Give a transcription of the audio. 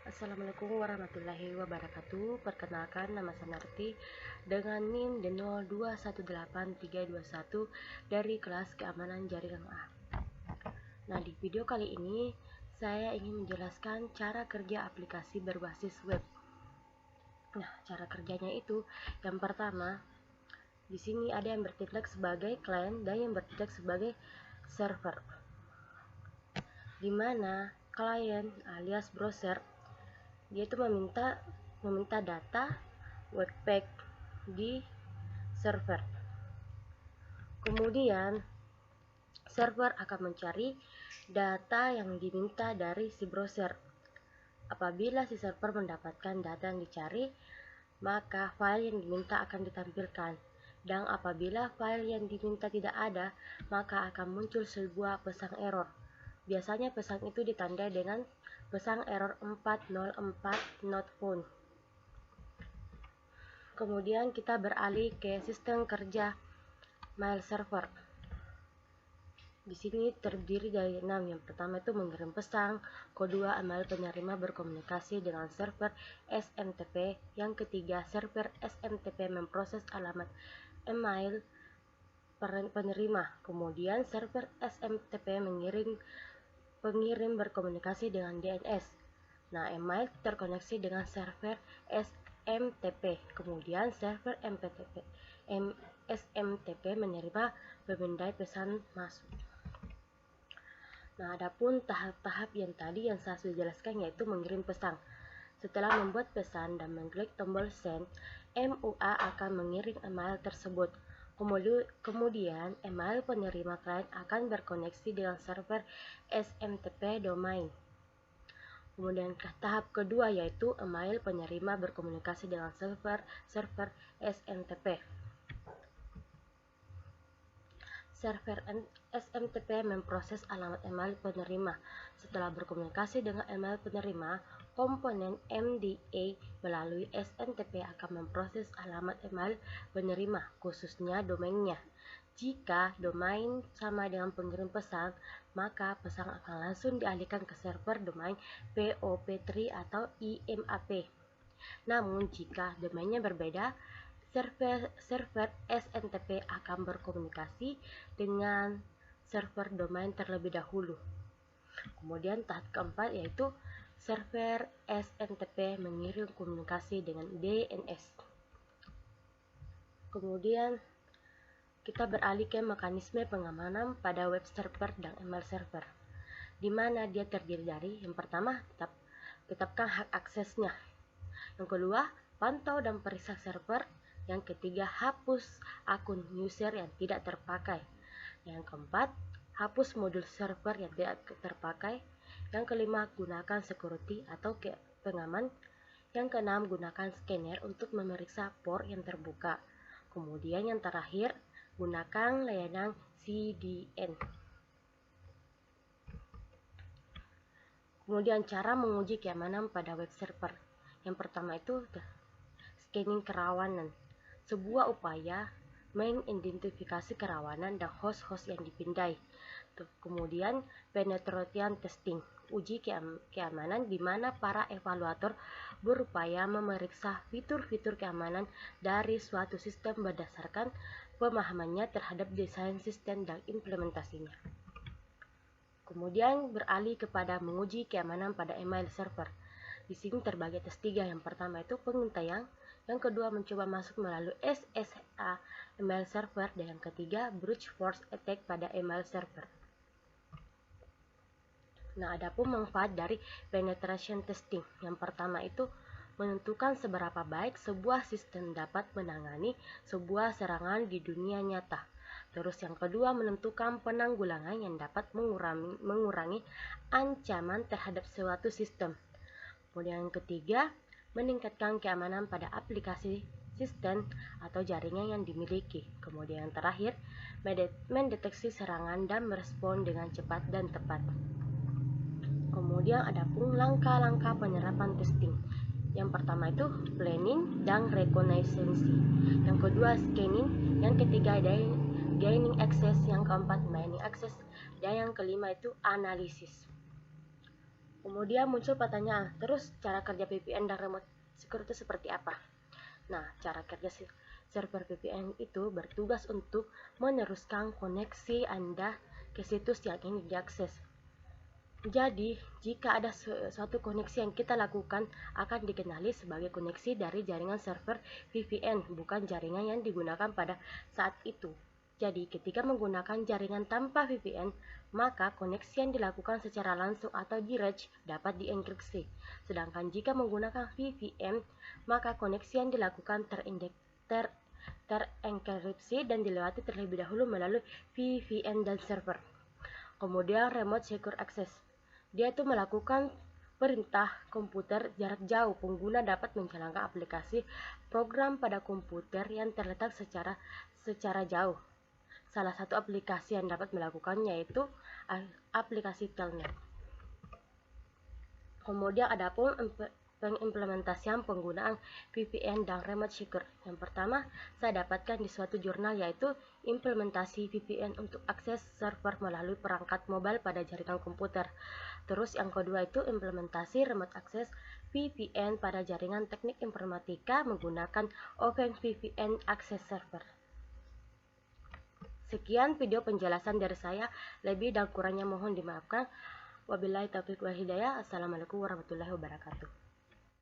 Assalamualaikum warahmatullahi wabarakatuh. Perkenalkan, nama Sanarti dengan NIM D021831 dari kelas keamanan jaringan A. Nah, di video kali ini saya ingin menjelaskan cara kerja aplikasi berbasis web. Nah, cara kerjanya itu yang pertama, di sini ada yang bertindak sebagai client dan yang bertindak sebagai server. Di mana klien alias browser dia itu meminta data webpack di server. Kemudian server akan mencari data yang diminta dari si browser. Apabila si server mendapatkan data yang dicari, maka file yang diminta akan ditampilkan. Dan apabila file yang diminta tidak ada, maka akan muncul sebuah pesan error. Biasanya pesan itu ditandai dengan pesan error 404 not found. Kemudian kita beralih ke sistem kerja mail server. Di sini terdiri dari 6. Yang pertama itu mengirim pesan, kedua email penerima berkomunikasi dengan server SMTP, yang ketiga server SMTP memproses alamat email penerima, kemudian server SMTP pengirim berkomunikasi dengan DNS. Nah, email terkoneksi dengan server SMTP, kemudian server SMTP menerima pemindai pesan masuk. Nah, adapun tahap-tahap yang tadi yang saya sudah jelaskan yaitu mengirim pesan. Setelah membuat pesan dan mengklik tombol send, MUA akan mengirim email tersebut. Kemudian, email penerima klien akan berkoneksi dengan server SMTP domain. Kemudian tahap kedua yaitu email penerima berkomunikasi dengan server SMTP. Server SMTP memproses alamat email penerima. Setelah berkomunikasi dengan email penerima, komponen MDA melalui SMTP akan memproses alamat email penerima, khususnya domainnya. Jika domain sama dengan pengirim pesan, maka pesan akan langsung dialihkan ke server domain POP3 atau IMAP. Namun, jika domainnya berbeda, server SMTP akan berkomunikasi dengan server domain terlebih dahulu. Kemudian tahap keempat yaitu server SMTP mengirim komunikasi dengan DNS. Kemudian kita beralih ke mekanisme pengamanan pada web server dan email server, di mana dia terdiri dari yang pertama, tetapkan hak aksesnya. Yang kedua, pantau dan periksa server. Yang ketiga, hapus akun user yang tidak terpakai. Yang keempat, hapus modul server yang tidak terpakai. Yang kelima, gunakan security atau pengaman. Yang keenam, gunakan scanner untuk memeriksa port yang terbuka. Kemudian yang terakhir, gunakan layanan CDN. Kemudian cara menguji keamanan pada web server. Yang pertama itu scanning kerawanan, sebuah upaya mengidentifikasi kerawanan dan host-host yang dipindai. Kemudian penetration testing, uji keamanan di mana para evaluator berupaya memeriksa fitur-fitur keamanan dari suatu sistem berdasarkan pemahamannya terhadap desain sistem dan implementasinya. Kemudian beralih kepada menguji keamanan pada email server. Di sini terbagi atas 3. Yang pertama itu pengintaian, yang kedua mencoba masuk melalui SSH email server, dan yang ketiga brute force attack pada email server. Nah, adapun manfaat dari penetration testing. Yang pertama itu menentukan seberapa baik sebuah sistem dapat menangani sebuah serangan di dunia nyata. Terus yang kedua, menentukan penanggulangan yang dapat mengurangi ancaman terhadap suatu sistem. Kemudian yang ketiga, meningkatkan keamanan pada aplikasi sistem atau jaringan yang dimiliki. Kemudian yang terakhir, mendeteksi serangan dan merespon dengan cepat dan tepat. Kemudian ada pun langkah-langkah penerapan testing. Yang pertama itu planning dan reconnaissance. Yang kedua scanning. Yang ketiga gaining access. Yang keempat mining access. Dan yang kelima itu analisis. Kemudian muncul pertanyaan, terus cara kerja VPN dan remote secure itu seperti apa? Nah, cara kerja server VPN itu bertugas untuk meneruskan koneksi Anda ke situs yang ingin diakses. Jadi, jika ada suatu koneksi yang kita lakukan akan dikenali sebagai koneksi dari jaringan server VPN, bukan jaringan yang digunakan pada saat itu. Jadi, ketika menggunakan jaringan tanpa VPN, maka koneksi yang dilakukan secara langsung atau direct dapat dienkripsi. Sedangkan jika menggunakan VPN, maka koneksi yang dilakukan terenkripsi dan dilewati terlebih dahulu melalui VPN dan server. Kemudian remote secure access. Dia itu melakukan perintah komputer jarak jauh. Pengguna dapat menjalankan aplikasi program pada komputer yang terletak secara jauh. Salah satu aplikasi yang dapat melakukannya yaitu aplikasi Telnet. Kemudian ada pun pengimplementasian penggunaan VPN dan remote secure. Yang pertama, saya dapatkan di suatu jurnal yaitu implementasi VPN untuk akses server melalui perangkat mobile pada jaringan komputer. Terus yang kedua itu implementasi remote access VPN pada jaringan teknik informatika menggunakan OpenVPN Access Server. Sekian video penjelasan dari saya, lebih dan kurangnya mohon dimaafkan. Wabillahi taufiq wal hidayah. Assalamualaikum warahmatullahi wabarakatuh.